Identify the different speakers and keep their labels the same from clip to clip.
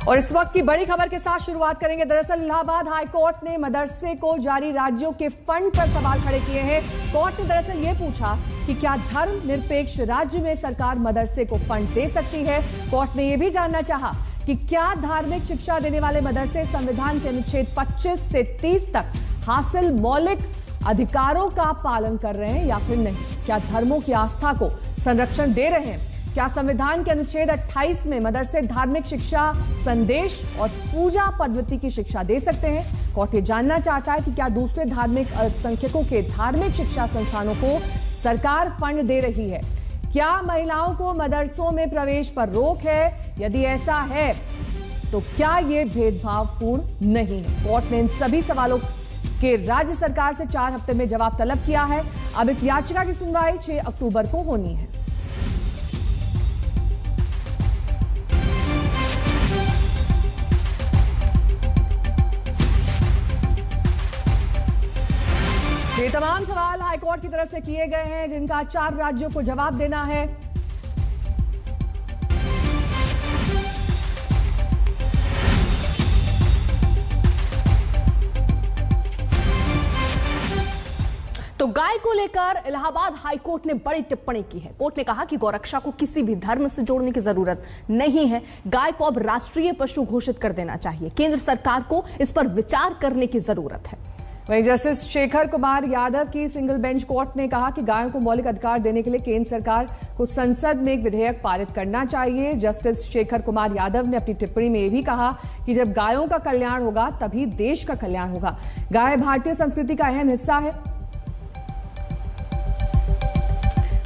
Speaker 1: और इस वक्त की बड़ी खबर के साथ शुरुआत करेंगे। दरअसल इलाहाबाद हाईकोर्ट ने मदरसे को जारी राज्यों के फंड पर सवाल खड़े किए हैं। कोर्ट ने दरअसल ये पूछा कि क्या धर्म निरपेक्ष राज्य में सरकार मदरसे को फंड दे सकती है। कोर्ट ने यह भी जानना चाहा कि क्या धार्मिक शिक्षा देने वाले मदरसे संविधान के अनुच्छेद 25 से 30 तक हासिल मौलिक अधिकारों का पालन कर रहे हैं या फिर नहीं। क्या धर्मों की आस्था को संरक्षण दे रहे हैं। क्या संविधान के अनुच्छेद 28 में मदरसे धार्मिक शिक्षा, संदेश और पूजा पद्धति की शिक्षा दे सकते हैं। कोर्ट ये जानना चाहता है कि क्या दूसरे धार्मिक अल्पसंख्यकों के धार्मिक शिक्षा संस्थानों को सरकार फंड दे रही है। क्या महिलाओं को मदरसों में प्रवेश पर रोक है। यदि ऐसा है तो क्या ये भेदभावपूर्ण नहीं है। कोर्ट ने इन सभी सवालों के राज्य सरकार से 4 हफ्ते में जवाब तलब किया है। अब इस याचिका की सुनवाई 6 अक्टूबर को होनी है। ये तमाम सवाल हाईकोर्ट की तरफ से किए गए हैं, जिनका 4 राज्यों को जवाब देना है।
Speaker 2: तो गाय को लेकर इलाहाबाद हाईकोर्ट ने बड़ी टिप्पणी की है। कोर्ट ने कहा कि गौरक्षा को किसी भी धर्म से जोड़ने की जरूरत नहीं है। गाय को अब राष्ट्रीय पशु घोषित कर देना चाहिए। केंद्र सरकार को इस पर विचार करने की जरूरत है।
Speaker 1: वहीं जस्टिस शेखर कुमार यादव की सिंगल बेंच कोर्ट ने कहा कि गायों को मौलिक अधिकार देने के लिए केंद्र सरकार को संसद में एक विधेयक पारित करना चाहिए। जस्टिस शेखर कुमार यादव ने अपनी टिप्पणी में यह भी कहा कि जब गायों का कल्याण होगा तभी देश का कल्याण होगा। गाय भारतीय संस्कृति का अहम हिस्सा है।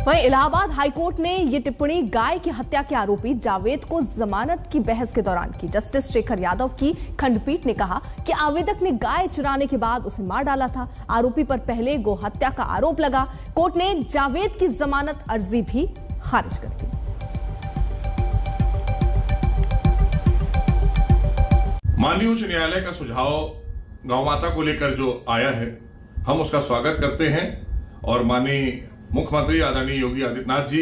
Speaker 2: वहीं इलाहाबाद हाईकोर्ट ने यह टिप्पणी गाय की हत्या के आरोपी जावेद को जमानत की बहस के दौरान की। जस्टिस शेखर यादव की खंडपीठ ने कहा कि आवेदक ने गाय चुराने के बाद उसे मार डाला था। आरोपी पर पहले गो हत्या का आरोप लगा। कोर्ट ने जावेद की जमानत अर्जी भी खारिज कर दी।
Speaker 3: माननीय उच्च न्यायालय का सुझाव गौ माता को लेकर जो आया है, हम उसका स्वागत करते हैं और माननीय मुख्यमंत्री आदरणीय योगी आदित्यनाथ जी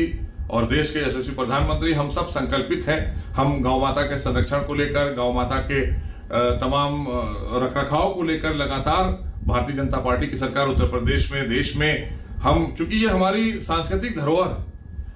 Speaker 3: और देश के यशस्वी प्रधानमंत्री हम सब संकल्पित हैं। हम गौ माता के संरक्षण को लेकर, गौ माता के तमाम रखरखाव को लेकर लगातार भारतीय जनता पार्टी की सरकार उत्तर प्रदेश में, देश में, हम चूंकि ये हमारी सांस्कृतिक धरोहर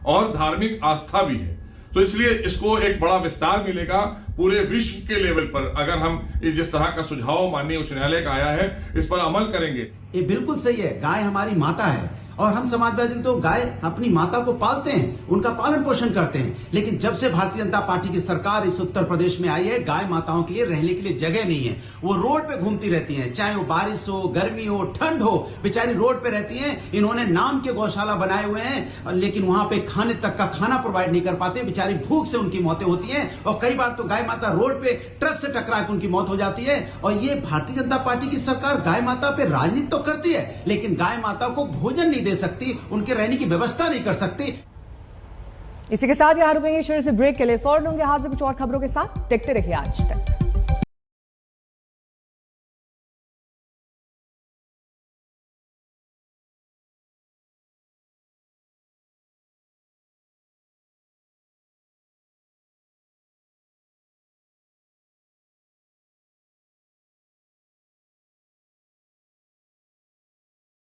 Speaker 3: और धार्मिक आस्था भी है, तो इसलिए इसको एक बड़ा विस्तार मिलेगा पूरे विश्व के लेवल पर। अगर हम जिस तरह का सुझाव माननीय उच्च न्यायालय का आया है इस पर अमल करेंगे।
Speaker 4: ये बिल्कुल सही है। गाय हमारी माता है और हम समाजवादी तो गाय अपनी माता को पालते हैं, उनका पालन पोषण करते हैं। लेकिन जब से भारतीय जनता पार्टी की सरकार इस उत्तर प्रदेश में आई है, गाय माताओं के लिए रहने के लिए जगह नहीं है। वो रोड पे घूमती रहती हैं, चाहे वो बारिश हो, गर्मी हो, ठंड हो, बेचारी रोड पे रहती हैं। इन्होंने नाम के गौशाला बनाए हुए हैं, लेकिन वहां पे खाने तक का खाना प्रोवाइड नहीं कर पाते। बेचारी भूख से उनकी मौतें होती हैं और कई बार तो गाय माता रोड पे ट्रक से टकरा के उनकी मौत हो जाती है। और ये भारतीय जनता पार्टी की सरकार गाय माता पे राजनीति तो करती है, लेकिन गाय माता को भोजन नहीं दे सकती, उनके रहने की व्यवस्था नहीं कर सकती।
Speaker 1: इसी के साथ यहां रुकेंगे। शुरू से ब्रेक के लिए फौरन होंगे हाजिर कुछ और खबरों के साथ। देखते रहिए आज तक।